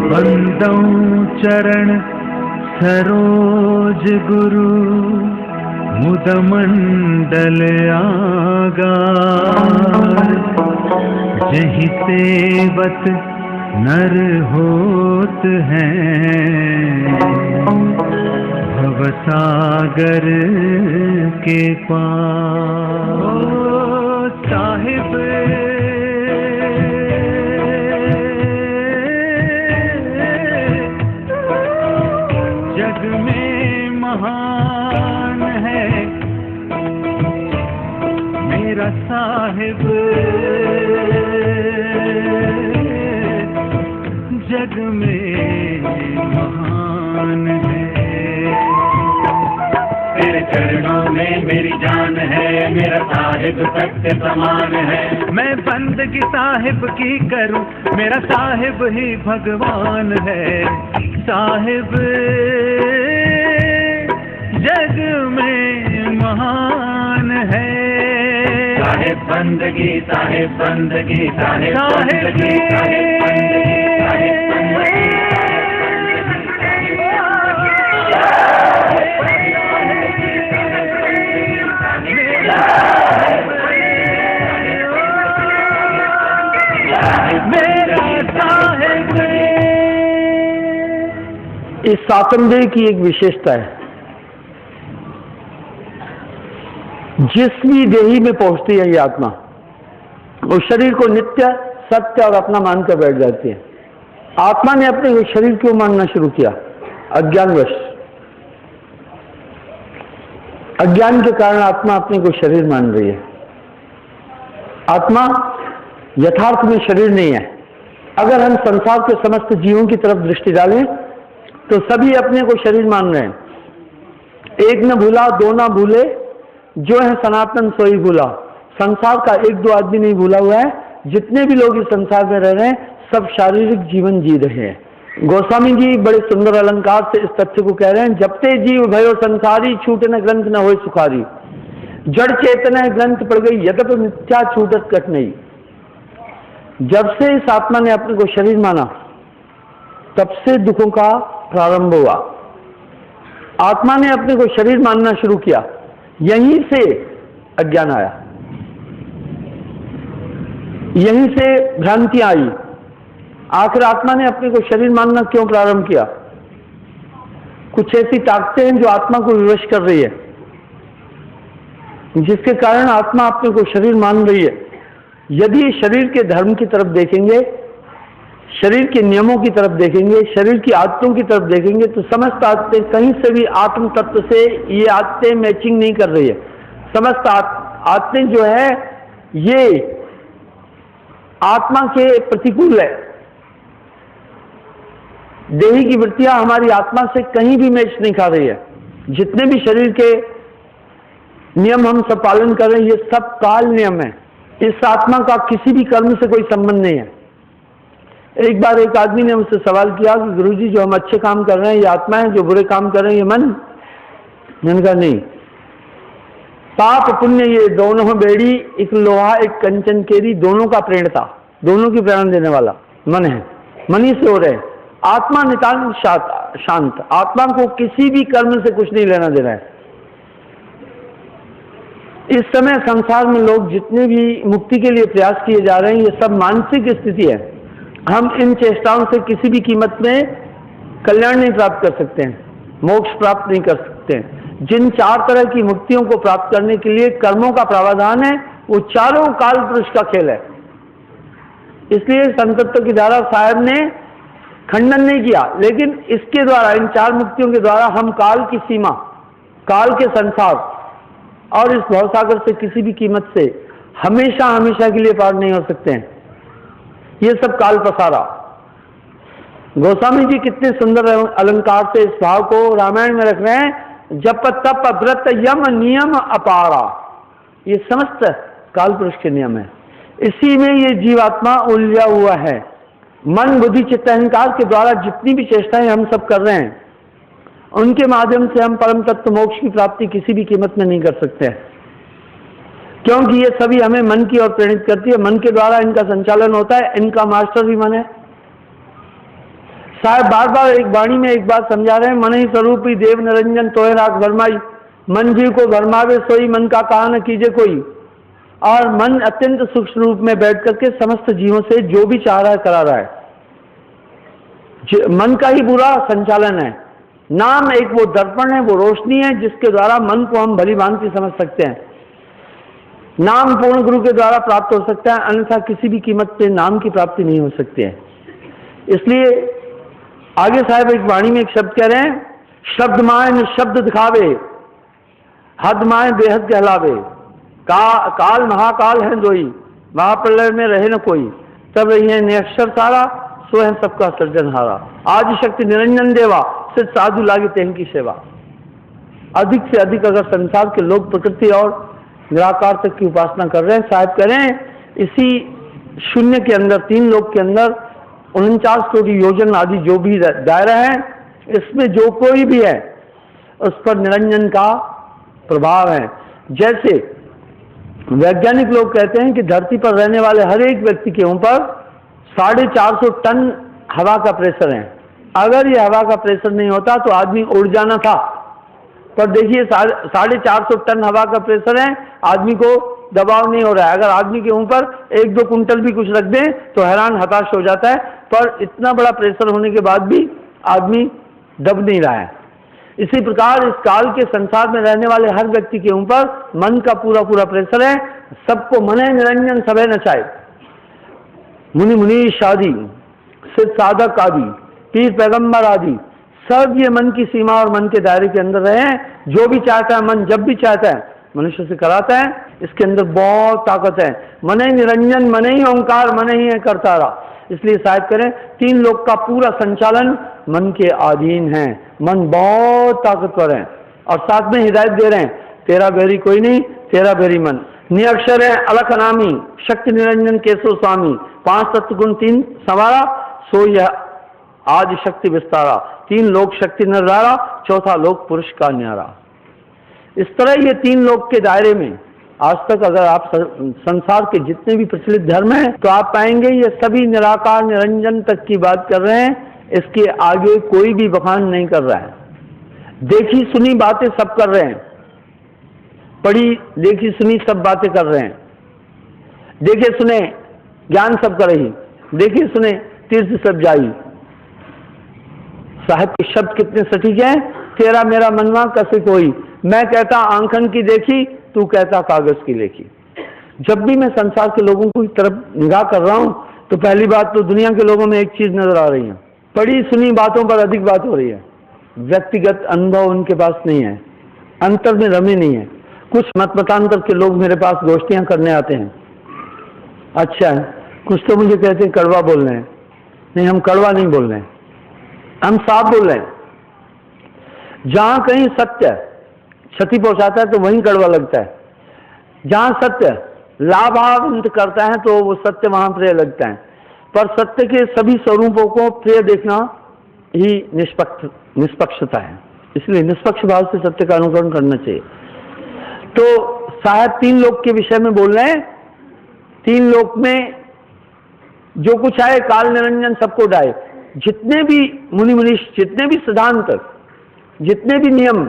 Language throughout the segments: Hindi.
बंदौ चरण सरोज गुरु मुद मंडल आगार। जहि सेवत नर होत हैं भवसागर के पार। साहिब जग में महान है मेरा साहिब, जग में महान है। तेरे चरणों में मेरी जान है, मेरा साहिब सत्य समान है। मैं बंदगी साहिब की करूं, मेरा साहिब ही भगवान है। साहिब जग में महान है। साहिब बंदगी, साहिब बंदगी, साहिब बंदगी, साहिब बंदगी, साहिब बंदगी। इस सातमदेह की एक विशेषता है, जिस भी देही में पहुंचती है ये आत्मा, वो शरीर को नित्य सत्य और अपना मानकर बैठ जाती है। आत्मा ने अपने शरीर क्यों मानना शुरू किया? अज्ञानवश। अज्ञान के कारण आत्मा अपने को शरीर मान रही है। आत्मा यथार्थ में शरीर नहीं है। अगर हम संसार के समस्त जीवों की तरफ दृष्टि डालें तो सभी अपने को शरीर मान रहे हैं। एक न भूला दो न भूले, जो है सनातन सोई भूला। संसार का एक दो आदमी नहीं भूला हुआ है। जितने भी लोग इस संसार में रह रहे हैं सब शारीरिक जीवन जी रहे हैं। गोस्वामी जी बड़े सुंदर अलंकार से इस तथ्य को कह रहे हैं, जबते जीव भयो संसारी, छूट न ग्रंथ न होय सुखारी। जड़ चेतन ग्रंथ पड़ गई, यद्यप मिथ्या छूटत कट नहीं। जब से इस आत्मा ने अपने को शरीर माना तब से दुखों का प्रारंभ हुआ। आत्मा ने अपने को शरीर मानना शुरू किया, यहीं से अज्ञान आया, यहीं से भ्रांतियां आई। आखिर आत्मा ने अपने को शरीर मानना क्यों प्रारंभ किया? कुछ ऐसी ताकतें हैं जो आत्मा को विवश कर रही है, जिसके कारण आत्मा अपने को शरीर मान रही है। यदि शरीर के धर्म की तरफ देखेंगे, शरीर के नियमों की तरफ देखेंगे, शरीर की आदतों की तरफ देखेंगे, तो समस्त आदतें कहीं से भी आत्म तत्व से ये आदतें मैचिंग नहीं कर रही है। समस्त आदतें जो है ये आत्मा के प्रतिकूल है। देही की वृत्तियां हमारी आत्मा से कहीं भी मैच नहीं खा रही है। जितने भी शरीर के नियम हम सब पालन कर रहे हैं, ये सब काल नियम है। इस आत्मा का किसी भी कर्म से कोई संबंध नहीं है। एक बार एक आदमी ने मुझसे सवाल किया कि गुरुजी, जो हम अच्छे काम कर रहे हैं ये आत्मा है, जो बुरे काम कर रहे हैं ये मन? मैंने कहा नहीं, पाप पुण्य ये दोनों बेड़ी, एक लोहा एक कंचन केरी, दोनों का प्रेरणा, दोनों की प्रेरणा देने वाला मन है। मन ही से हो रहे। आत्मा नितांत शांत, आत्मा को किसी भी कर्म से कुछ नहीं लेना देना है। इस समय संसार में लोग जितने भी मुक्ति के लिए प्रयास किए जा रहे हैं, ये सब मानसिक स्थिति है। हम इन चेष्टाओं से किसी भी कीमत में कल्याण नहीं प्राप्त कर सकते हैं, मोक्ष प्राप्त नहीं कर सकते हैं। जिन चार तरह की मुक्तियों को प्राप्त करने के लिए कर्मों का प्रावधान है, वो चारों काल पुरुष का खेल है। इसलिए संतत्व की धारा साहब ने खंडन नहीं किया, लेकिन इसके द्वारा, इन चार मुक्तियों के द्वारा हम काल की सीमा, काल के संसार और इस भवसागर से किसी भी कीमत से हमेशा हमेशा के लिए पार नहीं हो सकते हैं। ये सब काल पसारा। गोस्वामी जी कितने सुंदर अलंकार से इस भाव को रामायण में रख रहे हैं। जप तप व्रत यम नियम अपारा, ये समस्त काल पुरुष के नियम है। इसी में ये जीवात्मा उलझा हुआ है। मन बुद्धि चित्त अहंकार के द्वारा जितनी भी चेष्टाएं हम सब कर रहे हैं, उनके माध्यम से हम परम तत्व मोक्ष की प्राप्ति किसी भी कीमत में नहीं कर सकते हैं। क्योंकि ये सभी हमें मन की ओर प्रेरित करती है, मन के द्वारा इनका संचालन होता है, इनका मास्टर भी मन है। साहब बार बार एक वाणी में एक बात समझा रहे हैं, मन ही स्वरूप ही देव निरंजन तोहे राख भरमाई, मन जीव को भरमावे सोई, मन का कहा न कीजे कोई। और मन अत्यंत सूक्ष्म रूप में बैठ करके समस्त जीवों से जो भी चाह रहा है करा रहा है, मन का ही पूरा संचालन है। नाम एक वो दर्पण है, वो रोशनी है जिसके द्वारा मन को हम भली भांति समझ सकते हैं। नाम पूर्ण गुरु के द्वारा प्राप्त हो सकता है, अन्यथा किसी भी कीमत पे नाम की प्राप्ति नहीं हो सकती है। इसलिए आगे साहब एक वाणी में एक शब्द कह रहे हैं, शब्द माए निशब्द दिखावे, हद माए बेहद कहलावे, काल महाकाल है दोई, महाप्रलय में रहे न कोई, तब रही है निरक्षर सारा, सो है सबका सृजनहारा। आदि शक्ति निरंजन देवा, सिर्फ साधु लागे तेन की सेवा। अधिक से अधिक अगर संसार के लोग प्रकृति और निराकार तक की उपासना कर रहे हैं, साहब करें इसी शून्य के अंदर, तीन लोक के अंदर 49 कोटि योजन आदि जो भी दायरा है, इसमें जो कोई भी है उस पर निरंजन का प्रभाव है। जैसे वैज्ञानिक लोग कहते हैं कि धरती पर रहने वाले हर एक व्यक्ति के ऊपर 450 टन हवा का प्रेशर है। अगर ये हवा का प्रेशर नहीं होता तो आदमी उड़ जाना था, पर देखिए 450 टन हवा का प्रेशर है, आदमी को दबाव नहीं हो रहा है। अगर आदमी के ऊपर 1-2 कुंटल भी कुछ रख दें तो हैरान हताश हो जाता है, पर इतना बड़ा प्रेशर होने के बाद भी आदमी दब नहीं रहा है। इसी प्रकार इस काल के संसार में रहने वाले हर व्यक्ति के ऊपर मन का पूरा पूरा प्रेशर है। सबको मने निरंजन सबे नचाए, मुनि मुनीश आदि, सिद्ध साधक आदि, पीर पैगंबर आदि, सब ये मन की सीमा और मन के दायरे के अंदर रहे। जो भी चाहता है मन जब भी चाहता है मनुष्य से कराता है। इसके अंदर बहुत ताकत है। मने निरंजन, मने ही ओंकार, मने ही है करतारा। इसलिए शायद करें तीन लोक का पूरा संचालन मन के अधीन है। मन बहुत ताकतवर है और साथ में हिदायत दे रहे हैं, तेरा बैरी कोई नहीं, तेरा बैरी मन। निअक्षर है अलख नामी, शक्ति निरंजन केशव स्वामी, 5 तत्व गुण 3 सवारा, सो यह आदि शक्ति विस्तारा। 3 लोक शक्ति निर्धारा, चौथा लोक पुरुष का न्यारा। इस तरह ये 3 लोक के दायरे में आज तक अगर आप संसार के जितने भी प्रचलित धर्म हैं तो आप पाएंगे ये सभी निराकार निरंजन तक की बात कर रहे हैं। इसके आगे कोई भी बखान नहीं कर रहा है। देखी सुनी बातें सब कर रहे हैं, पढ़ी देखी सुनी सब बातें कर रहे हैं। देखे सुने ज्ञान सब कर रही, देखे सुने तीर्थ सब जाई। साहब के शब्द कितने सटीक हैं। तेरा मेरा मनवा कसे कोई, मैं कहता आंखन की देखी, तू कहता कागज की लेखी। जब भी मैं संसार के लोगों की तरफ निगाह कर रहा हूं तो पहली बात तो दुनिया के लोगों में एक चीज नजर आ रही है, पढ़ी सुनी बातों पर अधिक बात हो रही है। व्यक्तिगत अनुभव उनके पास नहीं है, अंतर में रमे नहीं है। कुछ मतांतर के लोग मेरे पास गोष्ठियां करने आते हैं। अच्छा है, कुछ तो मुझे कहते हैं कड़वा बोल रहे हैं। नहीं, हम कड़वा नहीं बोल रहे हैं, हम साफ बोल रहे हैं। जहां कहीं सत्य क्षति पहुंचाता है तो वहीं कड़वा लगता है, जहां सत्य लाभान्वित करता है तो वो सत्य वहां प्रिय लगता है। पर सत्य के सभी स्वरूपों को प्रिय देखना ही निष्पक्षता है। इसलिए निष्पक्ष भाव से सत्य का अनुकरण करना चाहिए। तो साहब 3 लोक के विषय में बोल रहे हैं। 3 लोक में जो कुछ आए काल निरंजन सबको डाए। जितने भी मुनि मुनीष, जितने भी सिद्धांत, जितने भी नियम,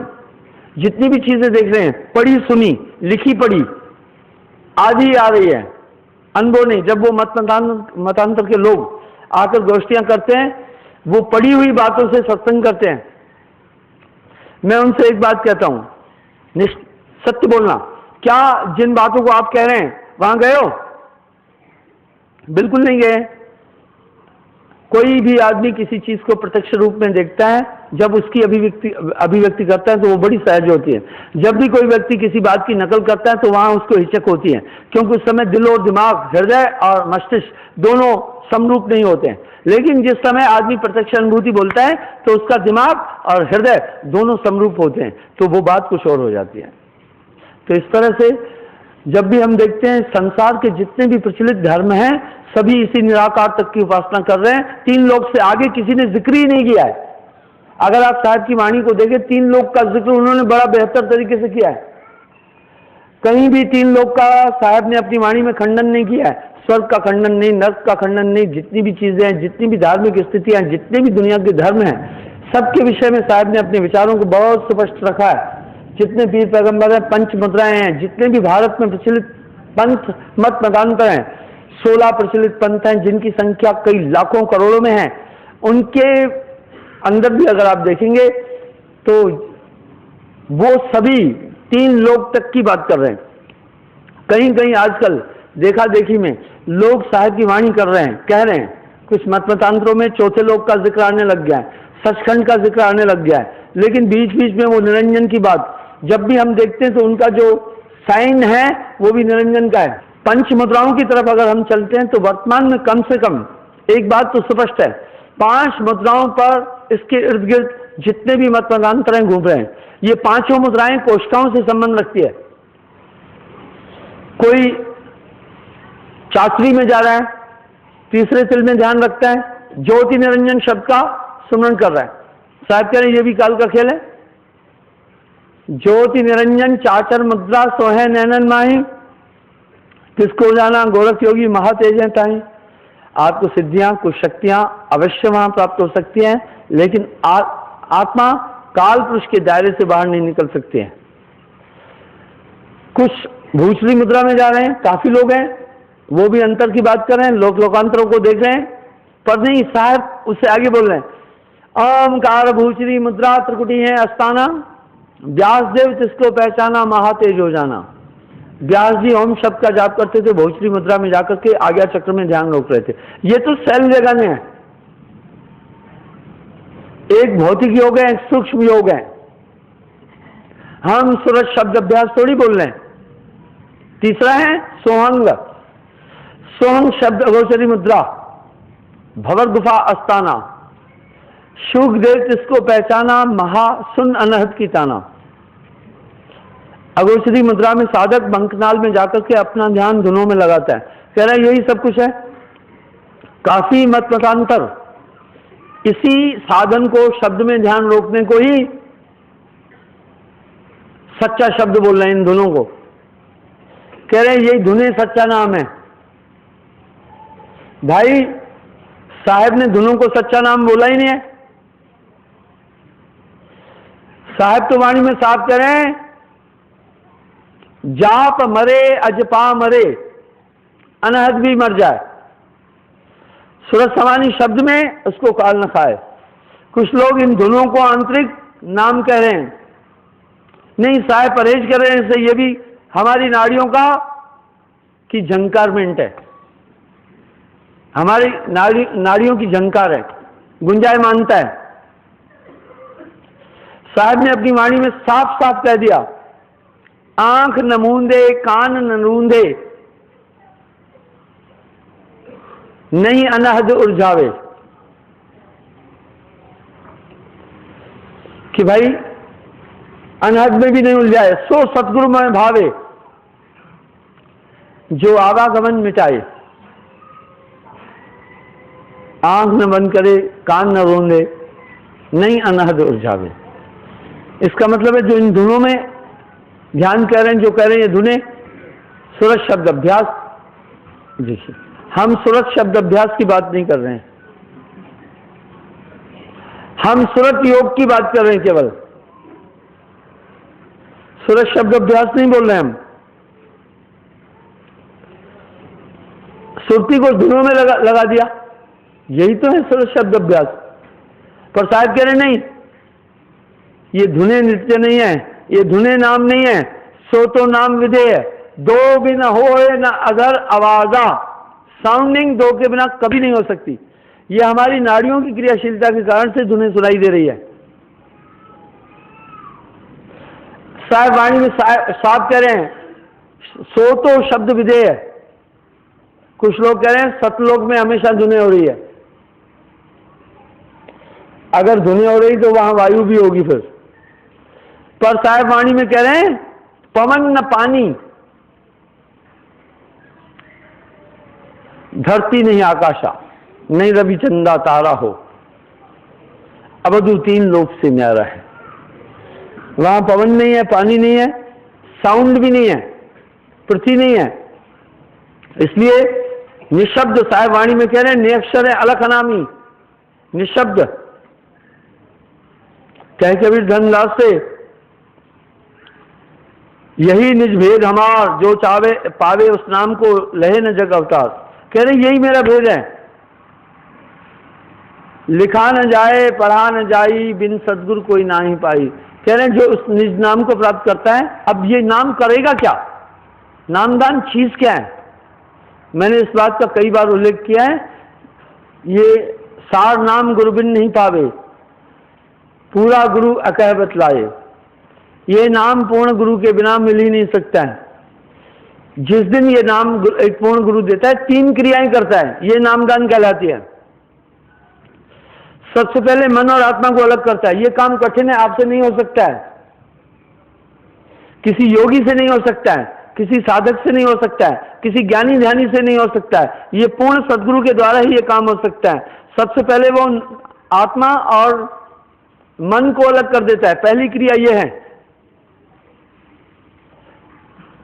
जितनी भी चीजें देख रहे हैं, पढ़ी सुनी लिखी पढ़ी आदि आ रही है, अनुभव नहीं। जब वो मतांतर के लोग आकर गोष्ठियां करते हैं, वो पढ़ी हुई बातों से सत्संग करते हैं। मैं उनसे एक बात कहता हूं, सत्य बोलना। क्या जिन बातों को आप कह रहे हैं वहां गए हो? बिल्कुल नहीं गए। कोई भी आदमी किसी चीज को प्रत्यक्ष रूप में देखता है, जब उसकी अभिव्यक्ति करता है तो वो बड़ी सहज होती है। जब भी कोई व्यक्ति किसी बात की नकल करता है तो वहां उसको हिचक होती है, क्योंकि उस समय दिल और दिमाग, हृदय और मस्तिष्क दोनों समरूप नहीं होते हैं। लेकिन जिस समय आदमी प्रत्यक्ष अनुभूति बोलता है तो उसका दिमाग और हृदय दोनों समरूप होते हैं, तो वो बात कुछ और हो जाती है। तो इस तरह से जब भी हम देखते हैं संसार के जितने भी प्रचलित धर्म हैं सभी इसी निराकार तक की उपासना कर रहे हैं। 3 लोक से आगे किसी ने जिक्र ही नहीं किया है। अगर आप साहब की वाणी को देखें, 3 लोक का जिक्र उन्होंने बड़ा बेहतर तरीके से किया है। कहीं भी तीन लोक का साहब ने अपनी वाणी में खंडन नहीं किया है। स्वर्ग का खंडन नहीं, नर्क का खंडन नहीं, जितनी भी चीजें हैं, जितनी भी धार्मिक स्थितियां हैं, जितने भी दुनिया के धर्म हैं, सबके विषय में साहब ने अपने विचारों को बहुत स्पष्ट रखा है। जितने पीर पैगंबर हैं, पंच मुद्राएं हैं, जितने भी भारत में प्रचलित पंथ मत मतांतर हैं, 16 प्रचलित पंथ हैं जिनकी संख्या कई लाखों करोड़ों में है, उनके अंदर भी अगर आप देखेंगे तो वो सभी तीन लोक तक की बात कर रहे हैं। कहीं कहीं आजकल देखा देखी में लोग साहब की वाणी कर रहे हैं, कह रहे हैं, कुछ मत मतांतरों में चौथे लोक का जिक्र आने लग गया है, सचखंड का जिक्र आने लग गया है, लेकिन बीच बीच में वो निरंजन की बात जब भी हम देखते हैं तो उनका जो साइन है वो भी निरंजन का है। पंच मुद्राओं की तरफ अगर हम चलते हैं तो वर्तमान में कम से कम एक बात तो स्पष्ट है, 5 मुद्राओं पर इसके इर्द गिर्द जितने भी मत मतांतर घूम रहे हैं, ये पांचों मुद्राएं कोशिकाओं से संबंध रखती है। कोई चातरी में जा रहा है, तीसरे तिल में ध्यान रखता है, ज्योति निरंजन शब्द का सुमरण कर रहा है। साहब कह रहे हैं ये भी काल का खेल है। ज्योति निरंजन चाचर मुद्रा सोहे नैनन माही, किसको जाना गोरख योगी महातेज हैं ताही। आपको सिद्धियां कुछ शक्तियां अवश्य वहां प्राप्त हो सकती हैं, लेकिन आत्मा काल पुरुष के दायरे से बाहर नहीं निकल सकती है। कुछ भूचली मुद्रा में जा रहे हैं, काफी लोग हैं, वो भी अंतर की बात कर रहे हैं, लोक लोकांतरों को देख रहे हैं, पर नहीं साहब उससे आगे बोल रहे हैं। ओमकार भूचली मुद्रा त्रिकुटी है अस्ताना, व्यासदेव जिसको पहचाना महातेज हो जाना। व्यास जी ओम शब्द का जाप करते थे, भोजरी मुद्रा में जाकर के आज्ञा चक्र में ध्यान रोक रहे थे। ये तो सेल जगह है, एक भौतिक योग है, एक सूक्ष्म योग है। हम सूरज शब्द अभ्यास थोड़ी बोल रहे हैं। तीसरा है सोहंग, सोहंग शब्द अगोचरी मुद्रा, भवर गुफा अस्ताना, शुकदेव जिसको पहचाना महा सुन अनहद की ताना। अगोचरी मुद्रा में साधक बंकनाल में जाकर के अपना ध्यान धुनों में लगाता है, कह रहा है यही सब कुछ है। काफी मत मतांतर इसी साधन को शब्द में ध्यान रोकने को ही सच्चा शब्द बोल रहे हैं। इन धुनों को कह रहे हैं यही धुने सच्चा नाम है। भाई साहब ने धुनों को सच्चा नाम बोला ही नहीं है। साहब तो वाणी में साफ कह रहे हैं, जाप मरे अजपा मरे, अनहद भी मर जाए। सूरज समानी शब्द में उसको काल न खाए। कुछ लोग इन धुनों को आंतरिक नाम कह रहे हैं, नहीं साहब परहेज कर रहे हैं इससे, ये भी हमारी नाड़ियों का की झंकारमेंट है, हमारी नाड़ियों की झंकार है, गुंजायमानता है। साहब ने अपनी वाणी में साफ साफ कह दिया, आंख न मूंदे कान न रूंदे, नहीं अनहद उलझावे। कि भाई अनहद में भी नहीं उलझाए, सो सतगुरु में भावे, जो आवागमन मिटाए। आंख न बंद करे, कान न रोंदे, नहीं अनहद उलझावे। इसका मतलब है जो इन धुनों में ध्यान कह रहे हैं, जो कह रहे हैं ये धुने सूरज शब्द अभ्यास। देखिए हम सूरज शब्द अभ्यास की बात नहीं कर रहे हैं, हम सूरज योग की बात कर रहे हैं। केवल सूरज शब्द अभ्यास नहीं बोल रहे हैं हम। सुरती को धुनों में लगा दिया, यही तो है सूरज शब्द अभ्यास। पर साहब कह रहे नहीं, ये धुने नृत्य नहीं है, ये धुने नाम नहीं है, सो तो नाम विधेय, दो बिन होए न अगर आवाजा। साउंडिंग दो के बिना कभी नहीं हो सकती। ये हमारी नाड़ियों की क्रियाशीलता के कारण से धुने सुनाई दे रही है। साहब वाणी में साफ कह रहे हैं, सो तो शब्द विधेय है। कुछ लोग कह रहे हैं सतलोक में हमेशा धुने हो रही है। अगर धुने हो रही तो वहां वायु भी होगी फिर। पर साहब वाणी में कह रहे हैं पवन न पानी, धरती नहीं आकाशा, नहीं रवि चंदा तारा हो, अवधु तीन लोक से न्यारा है। वहां पवन नहीं है, पानी नहीं है, साउंड भी नहीं है, पृथ्वी नहीं है। इसलिए निशब्द, साहेब वाणी में कह रहे हैं निअक्षर है अलख अनामी, निशब्द। कह कबीर धनदास से, यही निज भेद हमार, जो चावे पावे उस नाम को लहे न जग अवतार। कह रहे यही मेरा भेद है, लिखा न जाए पढ़ा न जाई, बिन सदगुरु कोई ना ही पाई। कह रहे हैं जो उस निज नाम को प्राप्त करता है, अब ये नाम करेगा क्या, नामदान चीज क्या है। मैंने इस बात का कई बार उल्लेख किया है, ये सार नाम गुरु बिन नहीं पावे, पूरा गुरु अकह बतलाए। ये नाम पूर्ण गुरु के बिना मिल ही नहीं सकता है। जिस दिन ये नाम एक पूर्ण गुरु देता है, 3 क्रियाएं करता है, ये नामदान कहलाती है। सबसे पहले मन और आत्मा को अलग करता है। ये काम कठिन है, आपसे नहीं हो सकता है, किसी योगी से नहीं हो सकता है, किसी साधक से नहीं हो सकता है, किसी ज्ञानी ध्यानी से नहीं हो सकता है। ये पूर्ण सदगुरु के द्वारा ही ये काम हो सकता है। सबसे पहले वो आत्मा और मन को अलग कर देता है, पहली क्रिया ये है।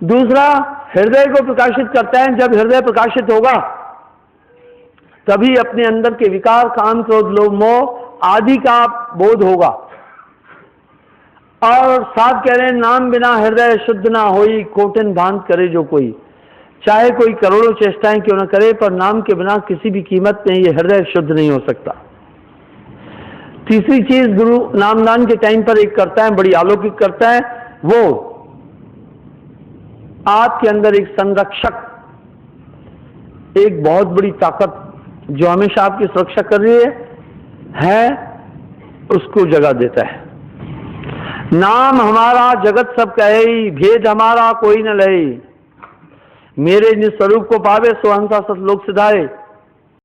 दूसरा, हृदय को प्रकाशित करता है। जब हृदय प्रकाशित होगा तभी अपने अंदर के विकार, काम, क्रोध, लोभ, मोह आदि का बोध होगा। और साथ कह रहे हैं नाम बिना हृदय शुद्ध ना होई, कोटिन भांत करे जो कोई। चाहे कोई करोड़ों चेष्टाएं क्यों न करे, पर नाम के बिना किसी भी कीमत में ये हृदय शुद्ध नहीं हो सकता। तीसरी चीज गुरु नामदान के टाइम पर एक करता है, बड़ी अलौकिक करता है, वो आपके अंदर एक संरक्षक, एक बहुत बड़ी ताकत जो हमेशा आपकी सुरक्षा कर रही है उसको जगह देता है। नाम हमारा जगत सब कहे, भेद हमारा कोई न लहे, मेरे निज स्वरूप को पावे सो हंसा सतलोक सिधाए।